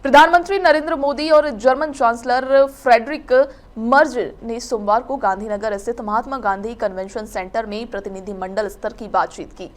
प्रधानमंत्री नरेंद्र मोदी और German chancellor Friedrich Merz ने सोमवार को गांधीनगर स्थित महात्मा गांधी कन्वेंशन सेंटर में प्रतिनिधिमंडल स्तर की बातचीत की।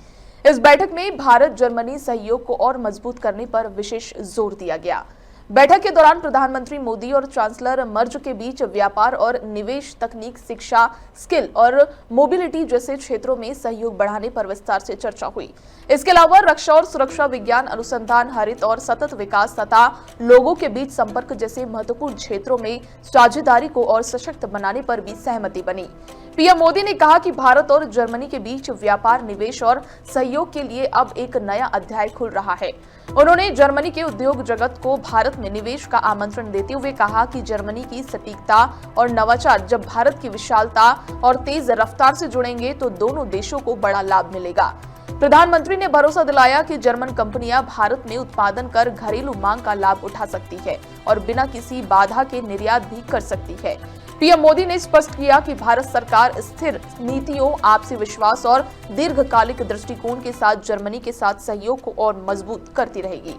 इस बैठक में भारत जर्मनी सहयोग को और मजबूत करने पर विशेष जोर दिया गया। बैठक के दौरान प्रधानमंत्री मोदी और चांसलर मर्ज के बीच व्यापार और निवेश, तकनीक, शिक्षा, स्किल और मोबिलिटी जैसे क्षेत्रों में सहयोग बढ़ाने पर विस्तार से चर्चा हुई। इसके अलावा रक्षा और सुरक्षा, विज्ञान अनुसंधान, हरित और सतत विकास तथा लोगों के बीच संपर्क जैसे महत्वपूर्ण क्षेत्रों में साझेदारी को और सशक्त बनाने पर भी सहमति बनी। पीएम मोदी ने कहा कि भारत और जर्मनी के बीच व्यापार, निवेश और सहयोग के लिए अब एक नया अध्याय खुल रहा है। उन्होंने जर्मनी के उद्योग जगत को भारत में निवेश का आमंत्रण देते हुए कहा कि जर्मनी की सटीकता और नवाचार जब भारत की विशालता और तेज रफ्तार से जुड़ेंगे तो दोनों देशों को बड़ा लाभ मिलेगा। प्रधानमंत्री ने भरोसा दिलाया कि जर्मन कंपनियां भारत में उत्पादन कर घरेलू मांग का लाभ उठा सकती है और बिना किसी बाधा के निर्यात भी कर सकती है। पीएम मोदी ने स्पष्ट किया कि भारत सरकार स्थिर नीतियों, आपसी विश्वास और दीर्घकालिक दृष्टिकोण के साथ जर्मनी के साथ सहयोग को और मजबूत करती रहेगी।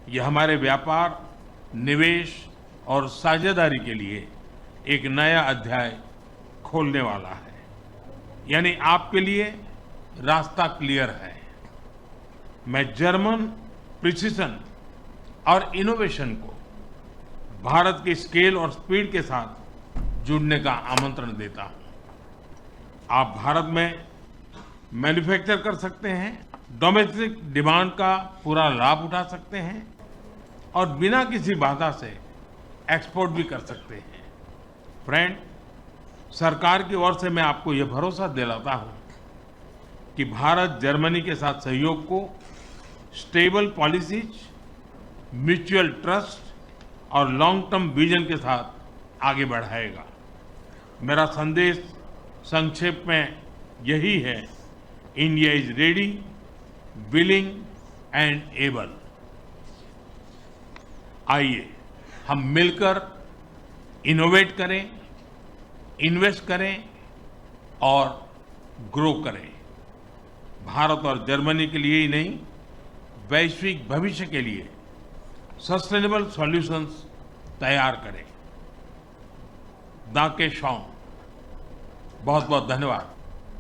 यह हमारे व्यापार, निवेश और साझेदारी के लिए एक नया अध्याय खोलने वाला है। यानी आपके लिए रास्ता क्लियर है। मैं जर्मन प्रिसिशन और इनोवेशन को भारत की स्केल और स्पीड के साथ जुड़ने का आमंत्रण देता हूं। आप भारत में मैन्युफैक्चर कर सकते हैं, डोमेस्टिक डिमांड का पूरा लाभ उठा सकते हैं और बिना किसी बाधा से एक्सपोर्ट भी कर सकते हैं। फ्रेंड, सरकार की ओर से मैं आपको यह भरोसा दिलाता हूं कि भारत जर्मनी के साथ सहयोग को स्टेबल पॉलिसीज, म्यूचुअल ट्रस्ट और लॉन्ग टर्म विजन के साथ आगे बढ़ाएगा। मेरा संदेश संक्षेप में यही है, India is ready, willing and able. आइए हम मिलकर इनोवेट करें, इन्वेस्ट करें और ग्रो करें। भारत और जर्मनी के लिए ही नहीं, वैश्विक भविष्य के लिए सस्टेनेबल सॉल्यूशंस तैयार करें। दाके शॉन्ग, बहुत बहुत धन्यवाद।